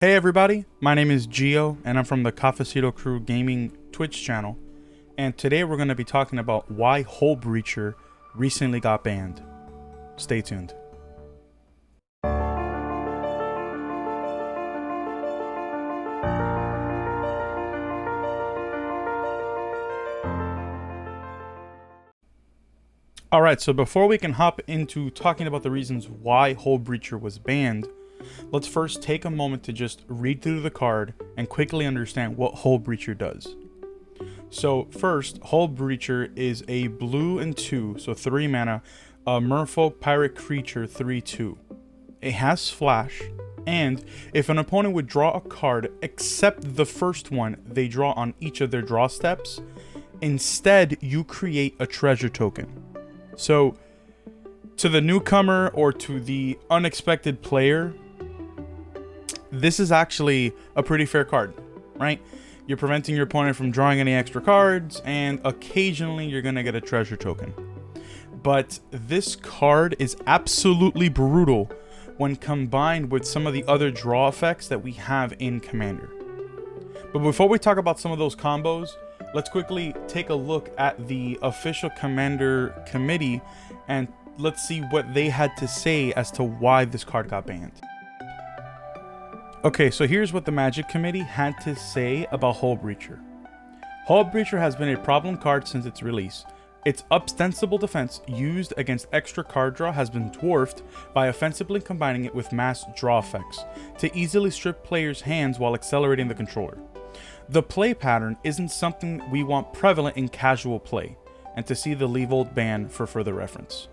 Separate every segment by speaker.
Speaker 1: Hey everybody, my name is Gio and I'm from the Cafecito Crew Gaming Twitch channel, and today we're going to be talking about why HullBreacher recently got banned. Stay tuned. Alright, so before we can hop into talking about the reasons why HullBreacher was banned, let's first take a moment to just read through the card and quickly understand what HullBreacher does. So first, HullBreacher is a blue and 2, so 3 mana, a merfolk pirate creature 3/2. It has flash, and if an opponent would draw a card except the first one they draw on each of their draw steps, instead you create a treasure token. So to the newcomer or to the unexpected player, this is actually a pretty fair card, right? You're preventing your opponent from drawing any extra cards, and occasionally you're going to get a treasure token. But this card is absolutely brutal when combined with some of the other draw effects that we have in Commander. But before we talk about some of those combos, let's quickly take a look at the official Commander committee and let's see what they had to say as to why this card got banned. Okay, so here's what the Magic Committee had to say about HullBreacher. HullBreacher has been a problem card since its release. Its ostensible defense used against extra card draw has been dwarfed by offensively combining it with mass draw effects to easily strip players' hands while accelerating the controller. The play pattern isn't something we want prevalent in casual play, and to see the Leave Old ban for further reference.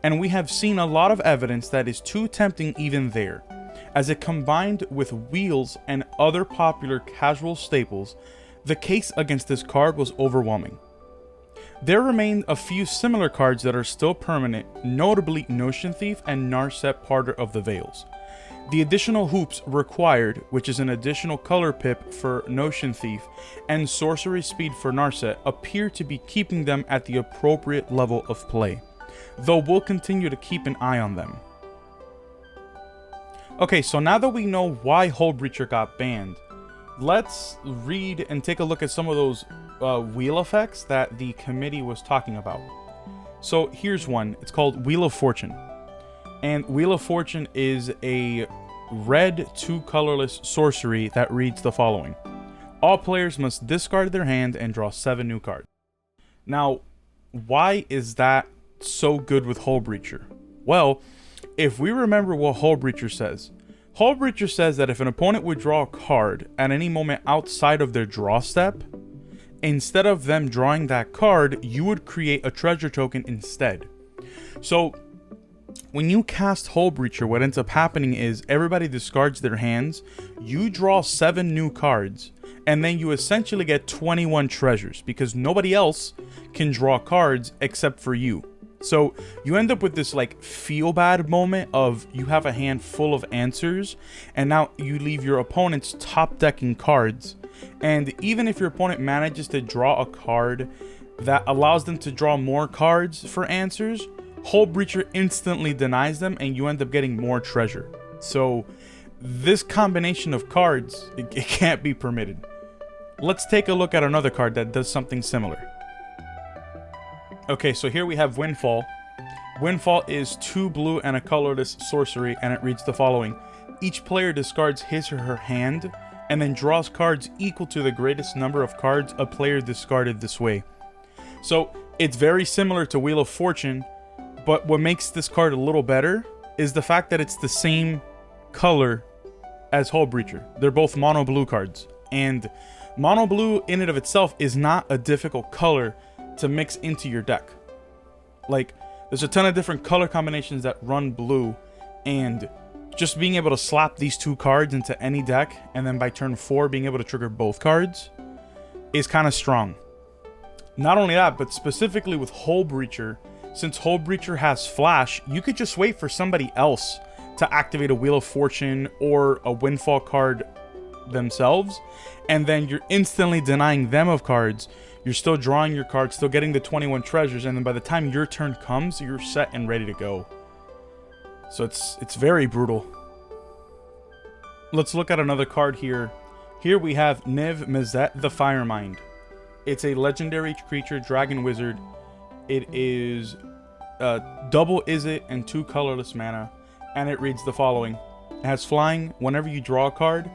Speaker 1: And we have seen a lot of evidence that is too tempting even there, as it combined with wheels and other popular casual staples. The case against this card was overwhelming. There remain a few similar cards that are still permanent, notably Notion Thief and Narset Parter of the Veils. The additional hoops required, which is an additional color pip for Notion Thief and sorcery speed for Narset, appear to be keeping them at the appropriate level of play, though we'll continue to keep an eye on them. Okay, so now that we know why HullBreacher got banned, let's read and take a look at some of those wheel effects that the committee was talking about. So here's one. It's called Wheel of Fortune. And Wheel of Fortune is a red 2 colorless sorcery that reads the following. All players must discard their hand and draw 7 new cards. Now, why is that so good with HullBreacher? Well, if we remember what HullBreacher says that if an opponent would draw a card at any moment outside of their draw step, instead of them drawing that card, you would create a treasure token instead. So when you cast HullBreacher, what ends up happening is everybody discards their hands, you draw 7 new cards, and then you essentially get 21 treasures because nobody else can draw cards except for you. So you end up with this like feel bad moment of you have a hand full of answers and now you leave your opponent's top decking cards, and even if your opponent manages to draw a card that allows them to draw more cards for answers, HullBreacher instantly denies them and you end up getting more treasure. So this combination of cards, it can't be permitted. Let's take a look at another card that does something similar. Okay, so here we have Windfall. Windfall is 2 blue and a colorless sorcery, and it reads the following. Each player discards his or her hand, and then draws cards equal to the greatest number of cards a player discarded this way. So, it's very similar to Wheel of Fortune, but what makes this card a little better is the fact that it's the same color as HullBreacher. They're both mono blue cards, and mono blue in and of itself is not a difficult color to mix into your deck. Like, there's a ton of different color combinations that run blue, and just being able to slap these 2 cards into any deck and then by turn 4 being able to trigger both cards is kind of strong. Not only that, but specifically with HullBreacher, since HullBreacher has flash, you could just wait for somebody else to activate a Wheel of Fortune or a Windfall card themselves, and then you're instantly denying them of cards. You're still drawing your cards, still getting the 21 treasures, and then by the time your turn comes, you're set and ready to go. So it's very brutal. Let's look at another card here. Here we have Niv Mizzet the Firemind. It's a legendary creature, dragon wizard. It is double Izzet and 2 colorless mana, and it reads the following. It has flying. Whenever you draw a card,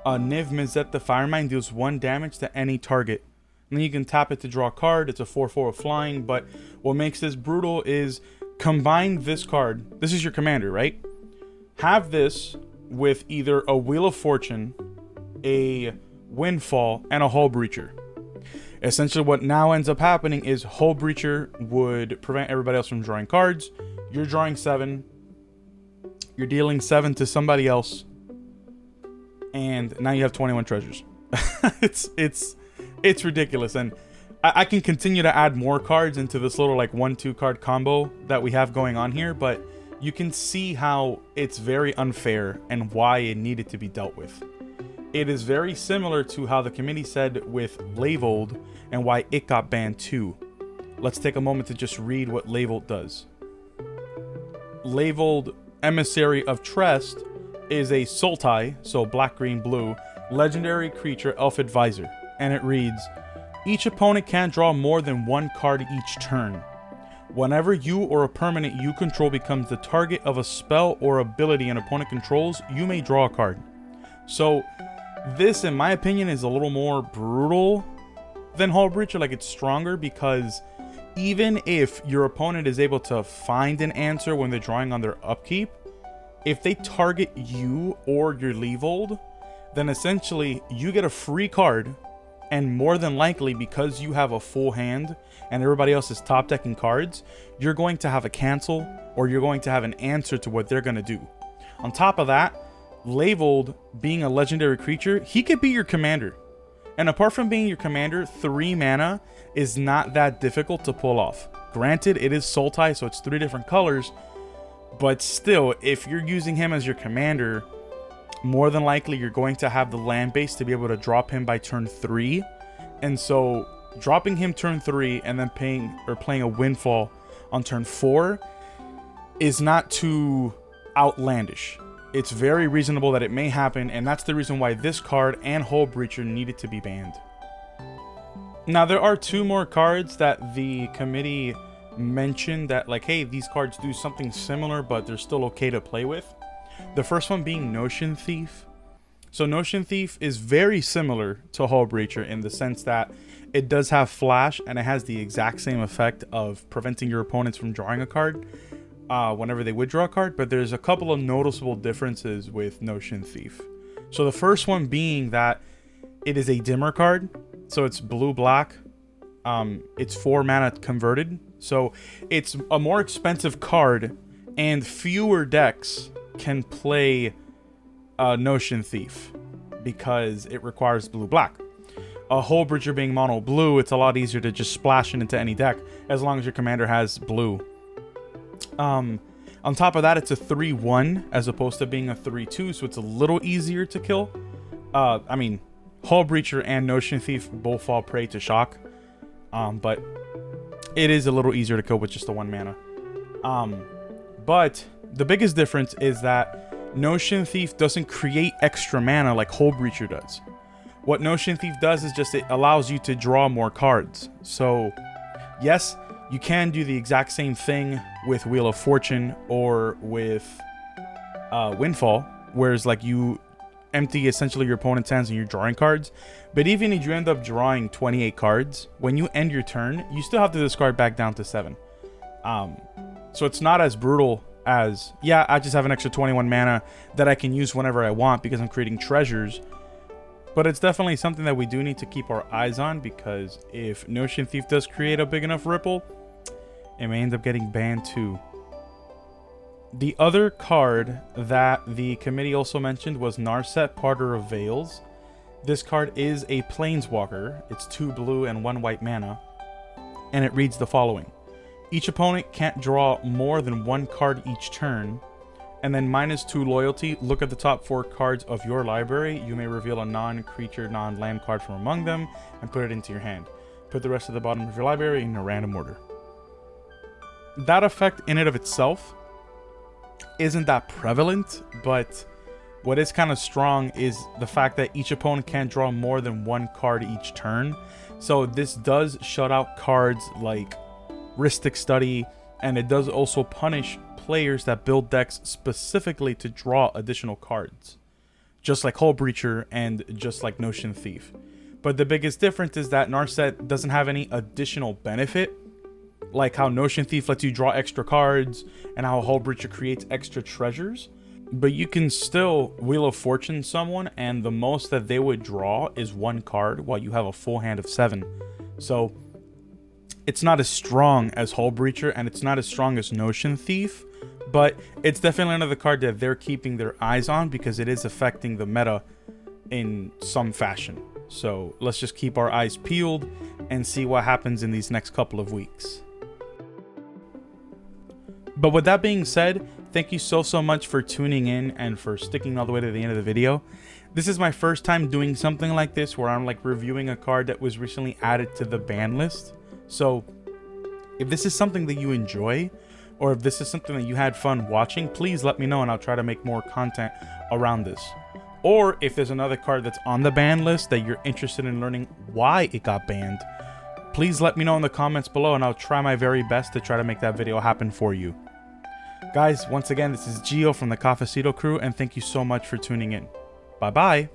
Speaker 1: Niv Mizzet the Firemind deals 1 damage to any target. And then you can tap it to draw a card. It's a 4/4 with flying, but what makes this brutal is combine this card. This is your commander, right? Have this with either a Wheel of Fortune, a Windfall, and a HullBreacher. Essentially what now ends up happening is HullBreacher would prevent everybody else from drawing cards. You're drawing 7. You're dealing 7 to somebody else. And now you have 21 treasures. It's ridiculous. And I can continue to add more cards into this little like 1-2 card combo that we have going on here, but you can see how it's very unfair and why it needed to be dealt with. It is very similar to how the committee said with Lavold and why it got banned too. Let's take a moment to just read what Lavold does. Lavold, Emissary of Trest, is a Sultai, so black, green, blue, legendary creature elf advisor. And it reads, each opponent can't draw more than 1 card each turn. Whenever you or a permanent you control becomes the target of a spell or ability an opponent controls, you may draw a card. So this, in my opinion, is a little more brutal than HullBreacher. Like, it's stronger because even if your opponent is able to find an answer when they're drawing on their upkeep, if they target you or your Leavold, then essentially you get a free card. And more than likely, because you have a full hand and everybody else is top decking cards, you're going to have a cancel or you're going to have an answer to what they're going to do. On top of that, Lavold, being a legendary creature, he could be your commander. And apart from being your commander, 3 mana is not that difficult to pull off. Granted, it is Sultai, so it's 3 different colors. But still, if you're using him as your commander, more than likely you're going to have the land base to be able to drop him by turn 3. And so dropping him turn 3 and then playing a Windfall on turn 4 is not too outlandish. It's very reasonable that it may happen, and that's the reason why this card and HullBreacher needed to be banned. Now there are 2 more cards that the committee mentioned that, like, hey, these cards do something similar but they're still okay to play with. The first one being Notion Thief. So Notion Thief is very similar to HullBreacher in the sense that it does have flash and it has the exact same effect of preventing your opponents from drawing a card whenever they would draw a card, but there's a couple of noticeable differences with Notion Thief. So the first one being that it is a dimmer card, so it's blue-black. It's 4 mana converted, so it's a more expensive card and fewer decks can play Notion Thief because it requires blue-black. A HullBreacher being mono blue, it's a lot easier to just splash it into any deck as long as your commander has blue. On top of that, it's a 3/1 as opposed to being a 3/2, so it's a little easier to kill. I mean, HullBreacher and Notion Thief both fall prey to shock, but it is a little easier to kill with just the 1 mana. But the biggest difference is that Notion Thief doesn't create extra mana like HullBreacher does. What Notion Thief does is just it allows you to draw more cards. So, yes, you can do the exact same thing with Wheel of Fortune or with Windfall, whereas like you empty essentially your opponent's hands and you're drawing cards. But even if you end up drawing 28 cards, when you end your turn, you still have to discard back down to 7. So it's not as brutal as, yeah, I just have an extra 21 mana that I can use whenever I want because I'm creating treasures. But it's definitely something that we do need to keep our eyes on, because if Notion Thief does create a big enough ripple, it may end up getting banned too. The other card that the committee also mentioned was Narset, Parter of Veils. This card is a Planeswalker. It's 2 blue and 1 white mana. And it reads the following. Each opponent can't draw more than 1 card each turn. And then -2 loyalty. Look at the top 4 cards of your library. You may reveal a non-creature, non-land card from among them and put it into your hand. Put the rest at the bottom of your library in a random order. That effect in and of itself isn't that prevalent, but what is kind of strong is the fact that each opponent can't draw more than one card each turn. So this does shut out cards like Ristic Study, and it does also punish players that build decks specifically to draw additional cards, just like HullBreacher and just like Notion Thief. But the biggest difference is that Narset doesn't have any additional benefit, like how Notion Thief lets you draw extra cards and how HullBreacher creates extra treasures. But you can still Wheel of Fortune someone, and the most that they would draw is one card while you have a full hand of 7. So it's not as strong as HullBreacher, and it's not as strong as Notion Thief, but it's definitely another card that they're keeping their eyes on because it is affecting the meta in some fashion. So let's just keep our eyes peeled and see what happens in these next couple of weeks. But with that being said, thank you so much for tuning in and for sticking all the way to the end of the video. This is my first time doing something like this where I'm like reviewing a card that was recently added to the ban list. So if this is something that you enjoy, or if this is something that you had fun watching, please let me know and I'll try to make more content around this. Or if there's another card that's on the ban list that you're interested in learning why it got banned, please let me know in the comments below and I'll try my very best to try to make that video happen for you. Guys, once again, this is Gio from the Cafecito crew, and thank you so much for tuning in. Bye-bye.